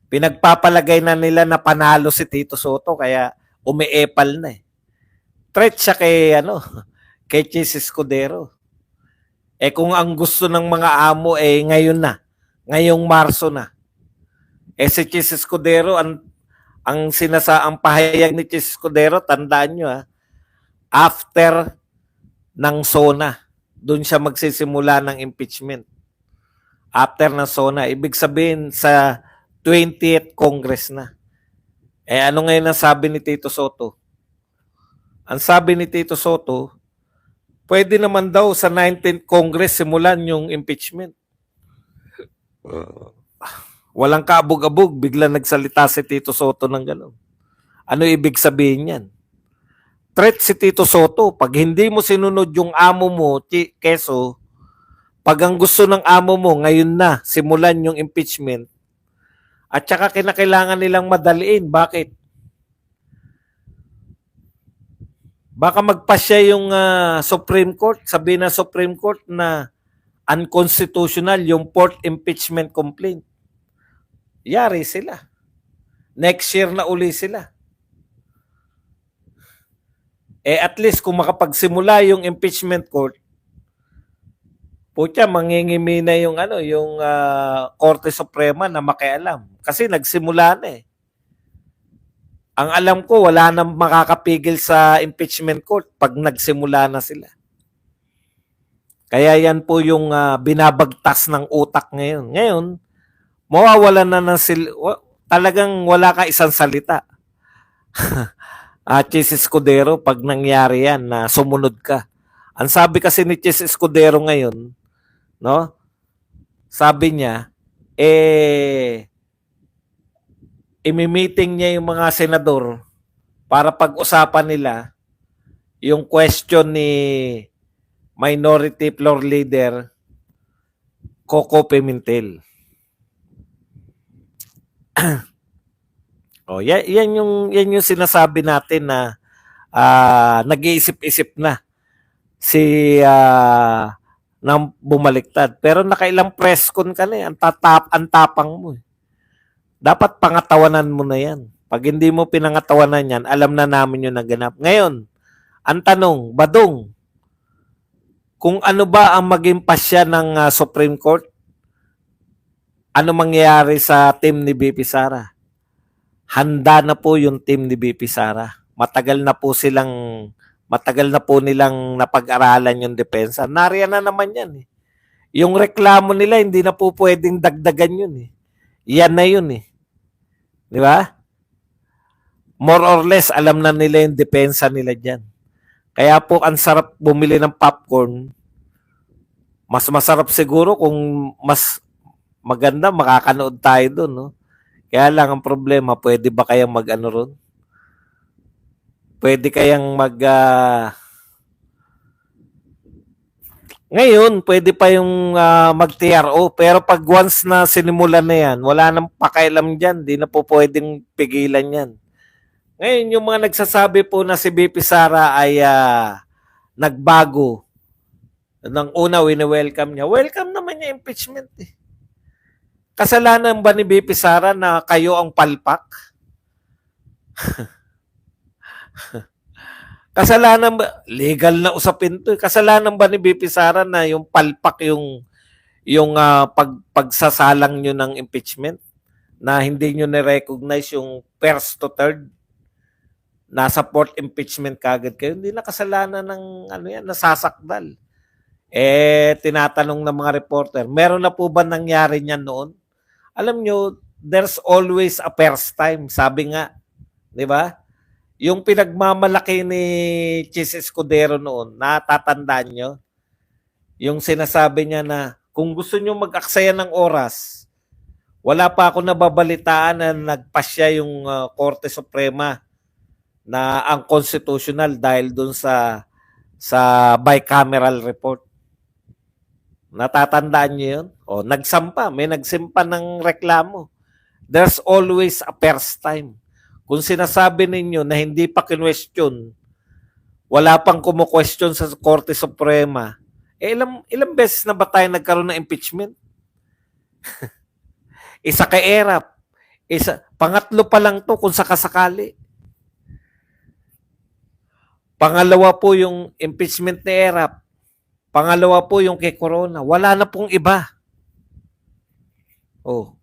Pinagpapalagay na nila na panalo si Tito Soto kaya umiepal na eh. Threat siya kay kay Chis Escudero. Eh kung ang gusto ng mga amo eh ngayon na, ngayong Marso na. Eh si Chis Escudero ang pahayag ni Chis Escudero, tandaan nyo after ng SONA, doon siya magsisimula ng impeachment. After ng SONA, ibig sabihin sa 20th Congress na. Eh ano ngayon ang sabi ni Tito Soto? Ang sabi ni Tito Soto, pwede naman daw sa 19th Congress simulan yung impeachment. Walang kaabog-abog, bigla nagsalita si Tito Soto ng gano'n. Ano ibig sabihin yan? Threat si Tito Soto. Pag hindi mo sinunod yung amo mo, Keso, pag ang gusto ng amo mo, ngayon na, simulan yung impeachment, at saka kinakailangan nilang madaliin. Bakit? Baka magpasya yung Supreme Court, sabihin ng Supreme Court na unconstitutional yung 4th impeachment complaint. Yari sila. Next year na uli sila. Eh at least kung makapagsimula yung impeachment court, putya mangingimi na yung yung Korte Suprema na makialam kasi nagsimula na eh. Ang alam ko wala nang makakapigil sa impeachment court pag nagsimula na sila. Kaya yan po yung binabagtas ng utak ngayon. Ngayon, mawawalan na ng talagang wala ka isang salita. Chis Escudero, pag nangyari yan na sumunod ka. Ang sabi kasi ni Chis Escudero ngayon, no? Sabi niya, imi-meeting niya yung mga senador para pag-usapan nila yung question ni Minority Floor Leader Coco Pimentel. Yan yung sinasabi natin na nag-iisip-isip na si nang bumaliktad. Pero nakailang press con ka na ang tapang mo. Dapat pangatawanan mo na yan. Pag hindi mo pinangatawanan yan, alam na namin yung naganap. Ngayon, ang tanong, Badong, kung ano ba ang maging pasya ng Supreme Court, ano mangyayari sa team ni BP Sara? Handa na po yung team ni BP Sara. Matagal na po nilang napag-aralan yung depensa. Nariyan na naman yan eh. Yung reklamo nila, hindi na po pwedeng dagdagan yun eh. Yan na yun eh. Di ba? More or less, alam na nila yung depensa nila dyan. Kaya po, ang sarap bumili ng popcorn. Mas masarap siguro kung mas maganda, makakanood tayo doon, no? Kaya lang ang problema, pwede ba kayang mag-ano ron? Pwede kayang ngayon, pwede pa yung mag-TRO. Pero pag once na sinimulan na yan, wala nang pakailam dyan. Di na po pwedeng pigilan yan. Ngayon, yung mga nagsasabi po na si BP Sara ay nagbago. Nang una, wini-welcome niya. Welcome naman niya impeachment eh. Kasalanan ba ni BP Sara na kayo ang palpak? Kasalanan ba, legal na usapin to. Kasalanan ba ni BP Sara na yung palpak yung pagsasalang nyo ng impeachment? Na hindi nyo na-recognize yung first to third? Nasa fourth impeachment kagad kayo. Hindi na kasalanan ng nasasakdal. Tinatanong ng mga reporter, meron na po ba nangyari niyan noon? Alam nyo, there's always a first time. Sabi nga, di ba? Yung pinagmamalaki ni Chis Escudero noon, natatandaan nyo? Yung sinasabi niya na, kung gusto nyo mag-aksaya ng oras, wala pa ako nababalitaan na nagpasya yung Korte Suprema na ang constitutional dahil dun sa bicameral report. Natatandaan niyo yun? May nagsimpa ng reklamo. There's always a first time. Kung sinasabi ninyo na hindi pa kinwestiyon, wala pang kumu-question sa Korte Suprema, ilang beses na ba tayo nagkaroon ng impeachment? Isa kay ERAP, Pangatlo pa lang to kung sakasakali. Pangalawa po yung impeachment ni Erap. Pangalawa po yung kay Corona. Wala na pong iba. Oh.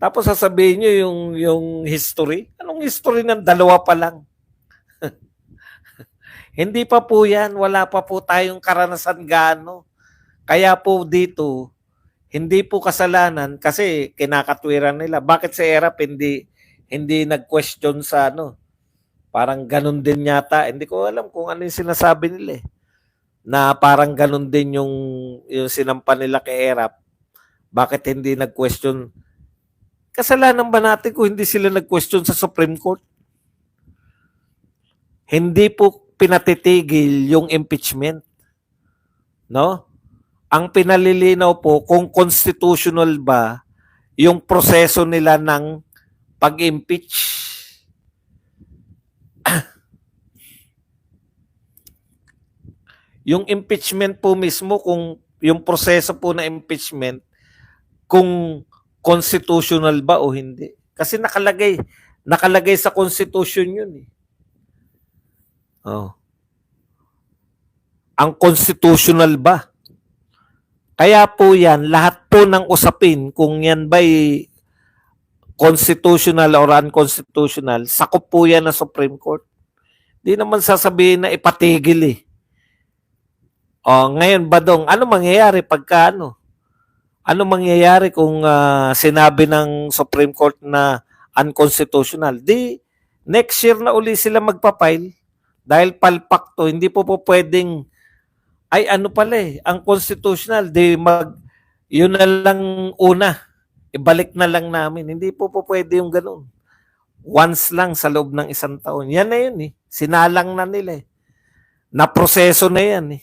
Tapos sasabihin nyo yung history. Anong history ng dalawa pa lang? Hindi pa po yan. Wala pa po tayong karanasan gaano. Kaya po dito, hindi po kasalanan kasi kinakatwiran nila. Bakit si Erap hindi nag-question sa ano? Parang ganun din yata. Hindi ko alam kung ano yung sinasabi nila eh. Na parang ganun din yung sinampa nila kay Erap. Bakit hindi nag-question? Kasalanan ba natin kung hindi sila nag-question sa Supreme Court? Hindi po pinatitigil yung impeachment. No? Ang pinalilinaw po kung constitutional ba yung proseso nila ng pag-impeach. Yung impeachment po mismo, kung yung proseso po na impeachment, kung constitutional ba o hindi. Kasi nakalagay sa Constitution yun eh. Oh. Ang constitutional ba? Kaya po yan, lahat po ng usapin, kung yan ba'y constitutional or unconstitutional, sakop po yan ng Supreme Court. Di naman sasabihin na ipatigil eh. O, ngayon Badong, ano mangyayari pagka ano? Ano mangyayari kung sinabi ng Supreme Court na unconstitutional? Di, next year na uli sila magpapile dahil palpak to. Hindi po pwedeng, ay ano pala eh, ang constitutional, yun na lang una, ibalik na lang namin. Hindi po pwede yung ganun. Once lang sa loob ng isang taon. Yan na yun eh. Sinalang na nila eh. Naproseso na yan eh.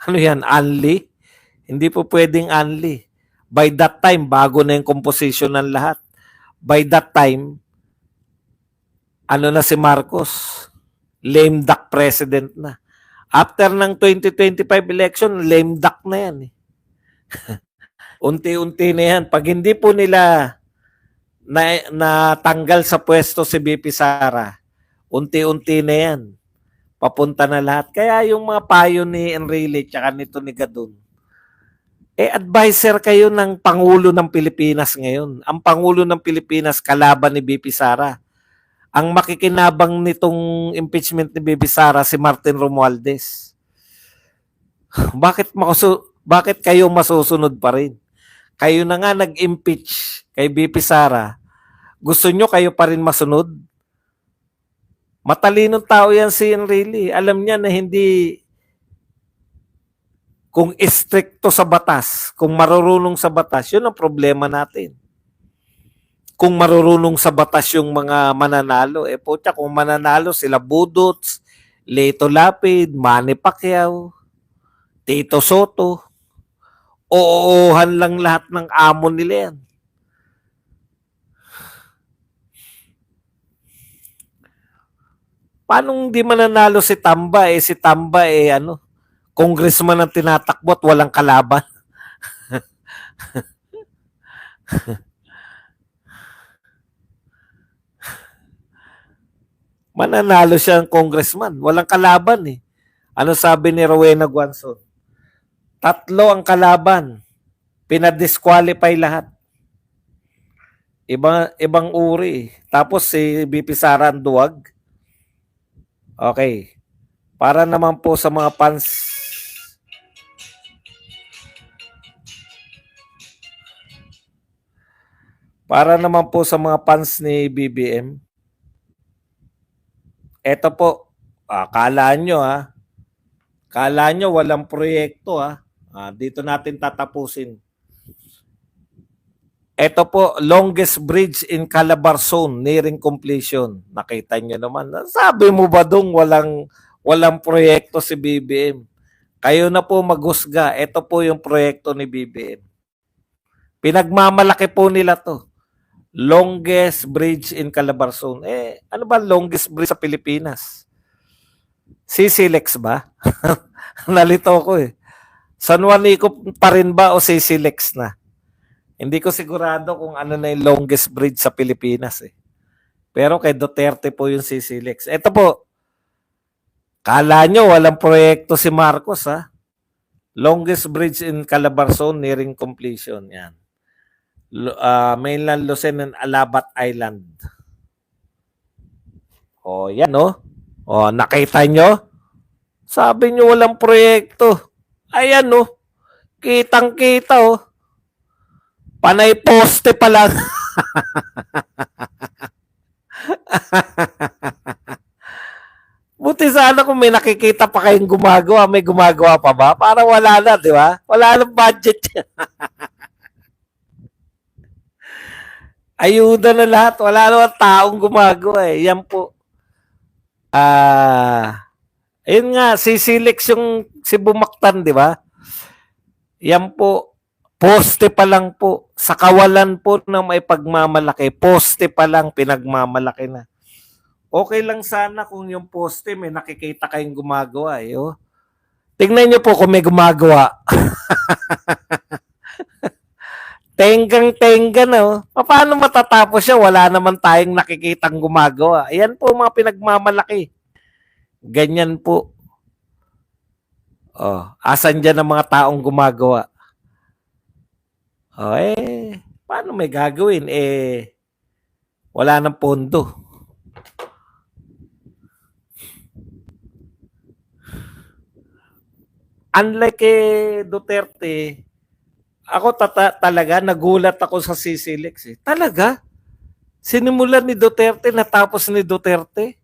Ano yan? Unli? Hindi po pwedeng unli. By that time, bago na yung composition ng lahat. By that time, ano na si Marcos? Lame duck president na. After ng 2025 election, lame duck na yan eh. Unti-unti na yan. Pag hindi po nila natanggal sa pwesto si BP Sara, unti-unti na yan. Papunta na lahat. Kaya yung mga payo ni Enrile tsaka nito ni Gadon, advisor kayo ng Pangulo ng Pilipinas ngayon. Ang Pangulo ng Pilipinas kalaban ni BP Sara. Ang makikinabang nitong impeachment ni BP Sara si Martin Romualdez. Bakit kayo masusunod pa rin? Kayo na nga nag-impeach kay BP Sara. Gusto nyo kayo pa rin masunod? Matalinong tao yan si Enrile. Alam niya na hindi, kung istrikto sa batas, kung marurunong sa batas, yun ang problema natin. Kung marurunong sa batas yung mga mananalo, potya, kung mananalo sila Budots, Leto Lapid, Manny Pacquiao, Tito Soto, oohan lang lahat ng amo nila yan. Paano hindi mananalo si Tamba? Si Tamba congressman ang tinatakbo at walang kalaban. Mananalo siya ang congressman. Walang kalaban eh. Ano sabi ni Rowena Guanzon? 3 ang kalaban. Pinadisqualify lahat. Ibang uri. Tapos si BP Sara ang duwag. Okay. Para naman po sa mga fans, ni BBM, eto po, kala nyo walang proyekto dito natin tatapusin. Ito po, longest bridge in Calabarzon, nearing completion. Nakita nyo naman. Sabi mo ba dong walang proyekto si BBM? Kayo na po maghusga. Ito po yung proyekto ni BBM. Pinagmamalaki po nila to. Longest bridge in Calabarzon. Ano ba longest bridge sa Pilipinas? CCLEX ba? Nalito ko eh. San Juanico pa rin ba o CCLEX na? Hindi ko sigurado kung ano na yung longest bridge sa Pilipinas eh. Pero kay Duterte po yung CCLEX. Ito po, kala nyo walang proyekto si Marcos ha. Longest bridge in Calabarzon nearing completion. Yan. Mainland Luzon and Alabat Island. O yan o. O nakita nyo? Sabi nyo walang proyekto. Ayan o. Kitang-kita o. Panay poste pa lang. Buti sana kung may nakikita pa kayong gumagawa, may gumagawa pa ba? Para wala na, di ba? Wala nang budget. Ayuda na lahat. Wala naman taong gumagawa eh. Yan po. Ayun nga, sisilex yung si Bumaktan, di ba? Yan po. Poste pa lang po. Sa kawalan po na may pagmamalaki. Poste pa lang, pinagmamalaki na. Okay lang sana kung yung poste may nakikita kayong gumagawa. Eh, oh. Tingnan nyo po kung may gumagawa. Tenggang-tengga na. Oh. Paano matatapos siya? Wala naman tayong nakikitang gumagawa. Ayan po mga pinagmamalaki. Ganyan po. Oh, asan dyan ang mga taong gumagawa? Oh, paano may gagawin? Wala nang pondo. Unlike Duterte, ako talaga nagulat ako sa CCLEX eh. Talaga? Sinimulan ni Duterte, natapos ni Duterte.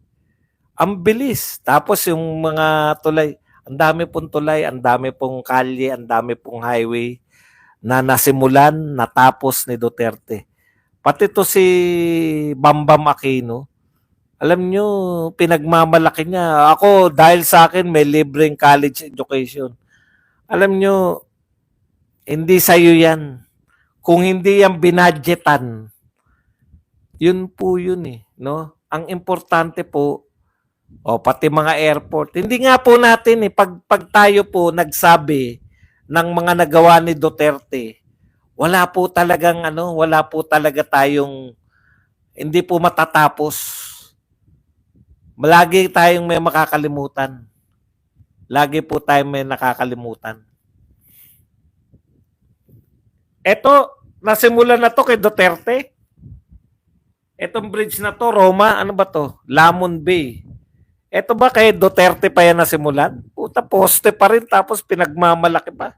Ang bilis. Tapos yung mga tulay, ang dami pong tulay, ang dami pong kalye, ang dami pong highway na nasimulan, natapos ni Duterte. Pati to si Bambam Aquino, alam nyo, pinagmamalaki niya. Ako, dahil sa akin, may libreng college education. Alam nyo, hindi sa'yo yan. Kung hindi yan binadgetan, yun po yun eh. No? Ang importante po, pati mga airport. Hindi nga po natin eh, pag tayo po nagsabi ng mga nagawa ni Duterte, wala po talaga tayong, hindi po matatapos. Lagi tayong may makakalimutan. Lagi po tayong may nakakalimutan. Ito, nasimulan na to kay Duterte. Etong bridge na to, Roma, ano ba to? Lamon Bay. Ito ba kay Duterte pa yan nasimulan? Puta, poste pa rin tapos pinagmamalaki pa.